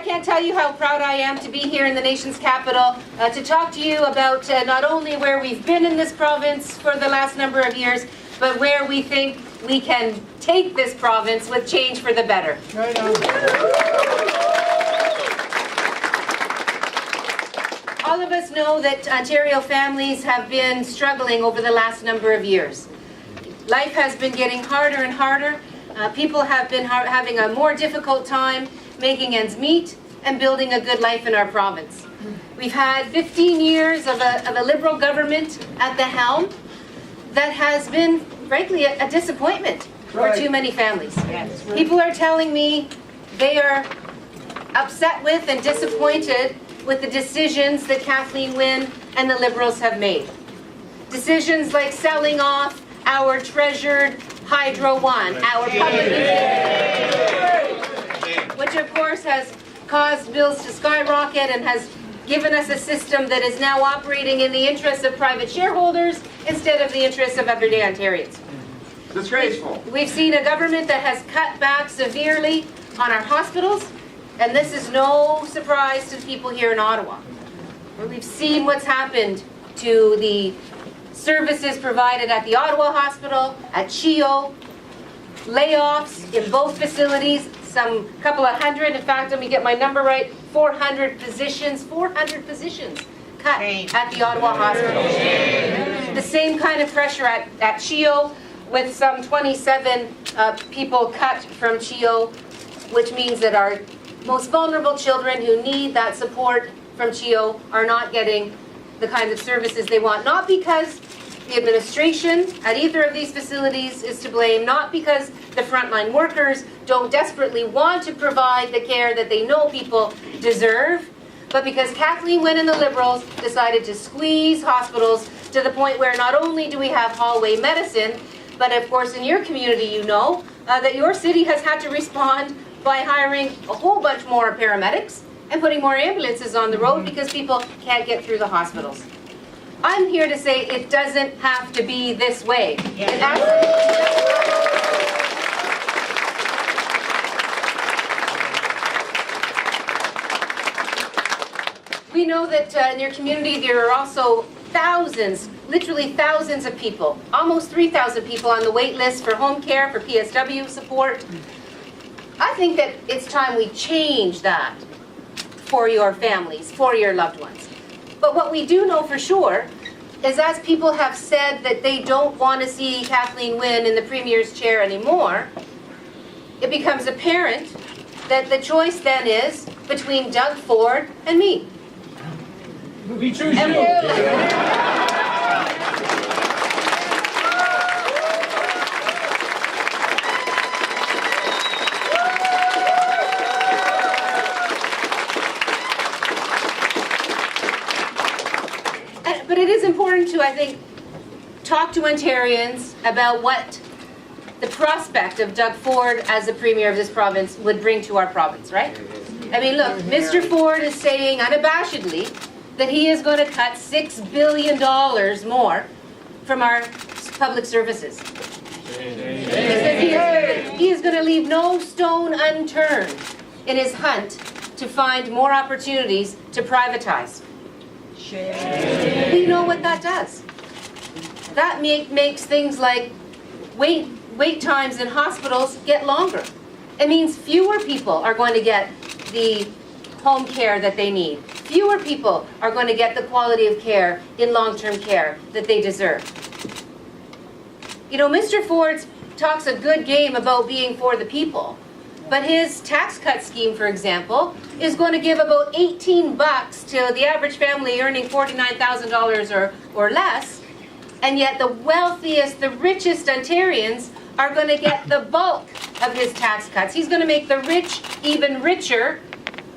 can't tell you how proud I am to be here in the nation's capital to talk to you about not only where we've been in this province for the last number of years, but where we think we can take this province with change for the better. Right on. All of us know that Ontario families have been struggling over the last number of years. Life has been getting harder and harder. People have been having a more difficult time making ends meet and building a good life in our province. We've had 15 years of a Liberal government at the helm that has been, frankly, a disappointment for too many families. Yes. People are telling me they are upset with and disappointed with the decisions that Kathleen Wynne and the Liberals have made. Decisions like selling off our treasured Hydro One, our public utility, which of course has caused bills to skyrocket and has given us a system that is now operating in the interests of private shareholders instead of the interests of everyday Ontarians. Disgraceful. We've seen a government that has cut back severely on our hospitals, and this is no surprise to people here in Ottawa. We've seen what's happened to the services provided at the Ottawa Hospital, at CHEO, layoffs in both facilities, some couple of hundred, in fact, let me get my number right, 400 positions cut at the Ottawa Hospital. The same kind of pressure at CHEO, with some 27 people cut from CHEO, which means that our most vulnerable children who need that support from CHEO are not getting the kinds of services they want. Not because the administration at either of these facilities is to blame, not because the frontline workers don't desperately want to provide the care that they know people deserve, but because Kathleen Wynne and the Liberals decided to squeeze hospitals to the point where not only do we have hallway medicine, but of course in your community you know that your city has had to respond by hiring a whole bunch more paramedics and putting more ambulances on the road because people can't get through the hospitals. I'm here to say it doesn't have to be this way. Yeah. It absolutely doesn't. We know that in your community there are also thousands, literally thousands of people, almost 3,000 people on the wait list for home care, for PSW support. I think that it's time we change that for your families, for your loved ones. But what we do know for sure is, as people have said that they don't want to see Kathleen Wynne in the Premier's chair anymore, it becomes apparent that the choice then is between Doug Ford and me. We choose you. But it is important to, I think, talk to Ontarians about what the prospect of Doug Ford as the Premier of this province would bring to our province, right? I mean, look, Mr. Ford is saying unabashedly that he is going to cut $6 billion more from our public services. He is going to leave no stone unturned in his hunt to find more opportunities to privatize. We know what that does. That makes things like wait times in hospitals get longer. It means fewer people are going to get the home care that they need. Fewer people are going to get the quality of care in long-term care that they deserve. You know, Mr. Ford talks a good game about being for the people, but his tax cut scheme, for example, is going to give about $18 to the average family earning $49,000 or less, and yet the wealthiest, the richest Ontarians are going to get the bulk of his tax cuts. He's going to make the rich even richer,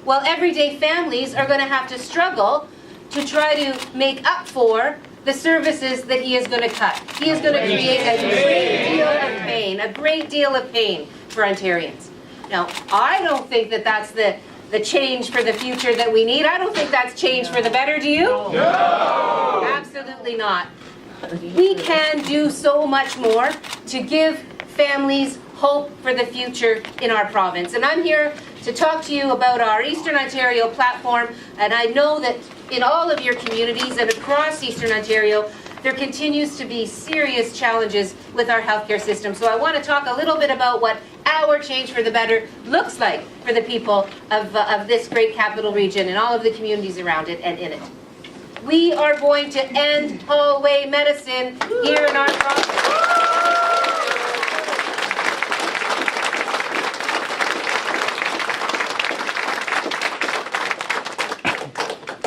while everyday families are going to have to struggle to try to make up for the services that he is going to cut. He is going to create a great deal of pain for Ontarians. Now, I don't think that that's the change for the future that we need. I don't think that's change for the better, do you? No! Absolutely not. We can do so much more to give families hope for the future in our province. And I'm here to talk to you about our Eastern Ontario platform, and I know that in all of your communities and across Eastern Ontario, there continues to be serious challenges with our healthcare system. So I want to talk a little bit about what our Change for the Better looks like for the people of this great capital region and all of the communities around it and in it. We are going to end hallway medicine here in our province.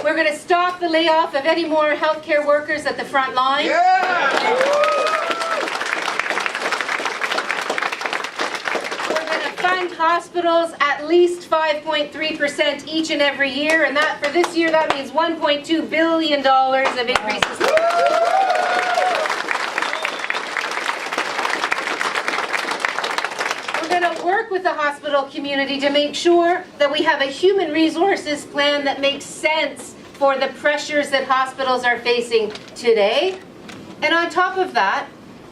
We're going to stop the layoff of any more healthcare workers at the front line. We're going to fund hospitals at least 5.3% each and every year, and that for this year that means $1.2 billion of increases. We're going to work with the hospital community to make sure that we have a human resources plan that makes sense for the pressures that hospitals are facing today. And on top of that,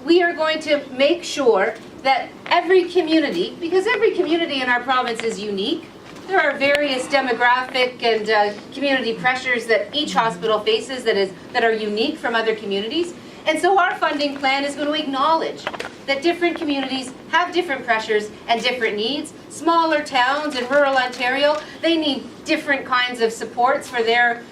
we are going to make sure that every community, because every community in our province is unique, there are various demographic and community pressures that each hospital faces that are unique from other communities. And so our funding plan is going to acknowledge that different communities have different pressures and different needs. Smaller towns in rural Ontario, they need different kinds of supports for their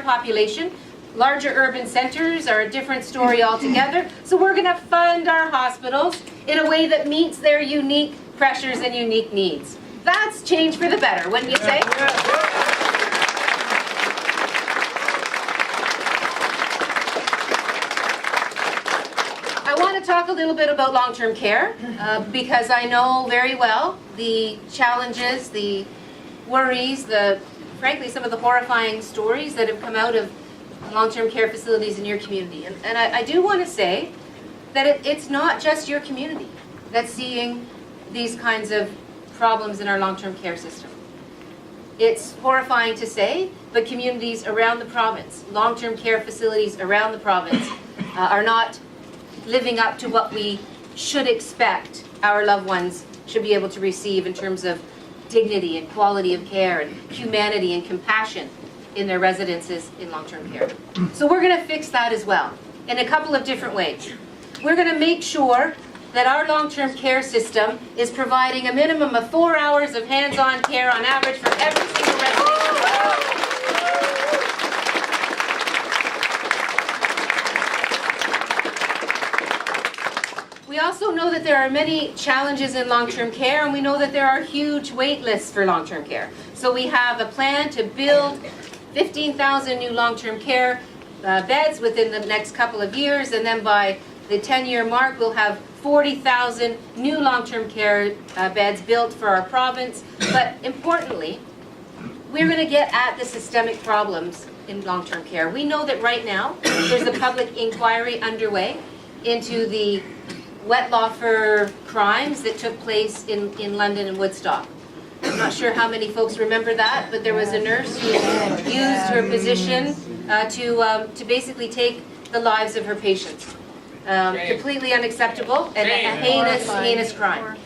population. Larger urban centers are a different story altogether. So we're going to fund our hospitals in a way that meets their unique pressures and unique needs. That's change for the better, wouldn't you say? I want to talk a little bit about long-term care because I know very well the challenges, the worries, frankly, some of the horrifying stories that have come out of long-term care facilities in your community. And I do want to say that it's not just your community that's seeing these kinds of problems in our long-term care system. It's horrifying to say, but communities around the province, long-term care facilities around the province, are not living up to what we should expect our loved ones should be able to receive in terms of dignity and quality of care and humanity and compassion in their residences in long-term care. So we're going to fix that as well in a couple of different ways. We're going to make sure that our long-term care system is providing a minimum of 4 hours of hands-on care on average for every single resident. We also know that there are many challenges in long-term care, and we know that there are huge wait lists for long-term care. So we have a plan to build 15,000 new long-term care beds within the next couple of years, and then by the 10-year mark we'll have 40,000 new long-term care beds built for our province. But importantly, we're going to get at the systemic problems in long-term care. We know that right now there's a public inquiry underway into the Wettlaufer crimes that took place in London and Woodstock. I'm not sure how many folks remember that, but there was a nurse who used her position to basically take the lives of her patients. Completely unacceptable and a heinous crime.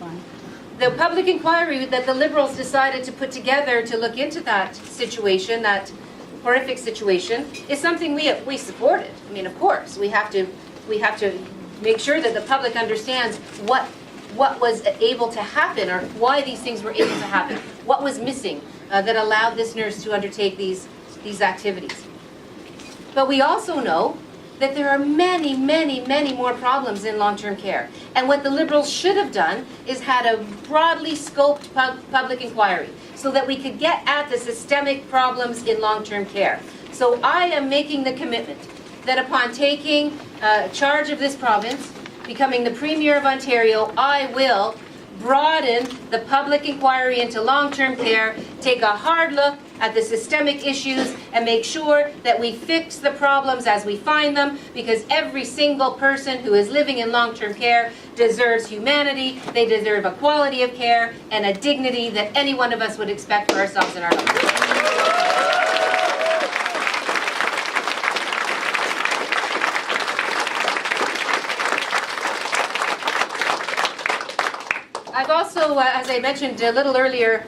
The public inquiry that the Liberals decided to put together to look into that situation, that horrific situation, is something we supported. I mean, of course, we have to make sure that the public understands what was able to happen or why these things were able to happen. What was missing that allowed this nurse to undertake these activities. But we also know that there are many, many, many more problems in long-term care. And what the Liberals should have done is had a broadly scoped public inquiry so that we could get at the systemic problems in long-term care. So I am making the commitment that upon taking charge of this province, becoming the Premier of Ontario, I will broaden the public inquiry into long-term care, take a hard look at the systemic issues, and make sure that we fix the problems as we find them, because every single person who is living in long-term care deserves humanity, they deserve a quality of care, and a dignity that any one of us would expect for ourselves and our loved ones. I've also, as I mentioned a little earlier,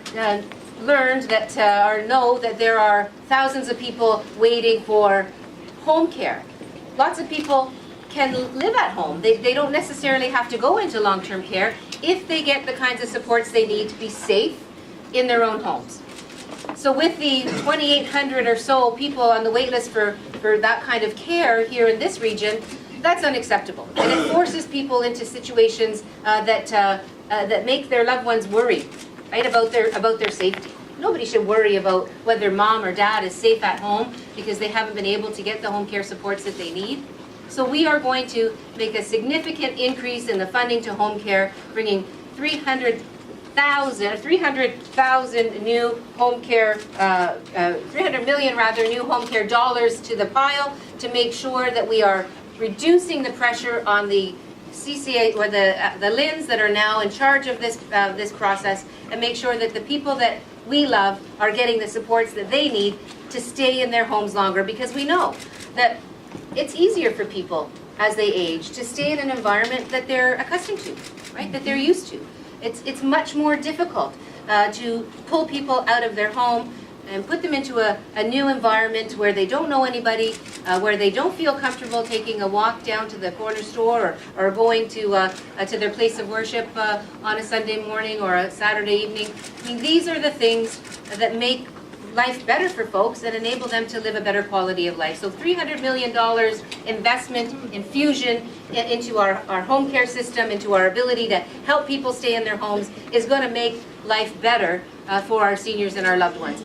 learned that, or know that there are thousands of people waiting for home care. Lots of people can live at home. They don't necessarily have to go into long-term care if they get the kinds of supports they need to be safe in their own homes. So with the 2,800 or so people on the wait list for that kind of care here in this region, that's unacceptable. And it forces people into situations that make their loved ones worry, right, about their safety. Nobody should worry about whether mom or dad is safe at home because they haven't been able to get the home care supports that they need. So we are going to make a significant increase in the funding to home care, bringing 300,000 new home care, 300 million rather, new home care dollars to the pile to make sure that we are reducing the pressure on the CCA or the LHINs that are now in charge of this process, and make sure that the people that we love are getting the supports that they need to stay in their homes longer, because we know that it's easier for people as they age to stay in an environment that they're accustomed to, right? That they're used to. It's much more difficult to pull people out of their home and put them into a new environment where they don't know anybody, where they don't feel comfortable taking a walk down to the corner store or going to their place of worship on a Sunday morning or a Saturday evening. I mean, these are the things that make life better for folks and enable them to live a better quality of life. So $300 million investment, infusion into our home care system, into our ability to help people stay in their homes is going to make life better for our seniors and our loved ones.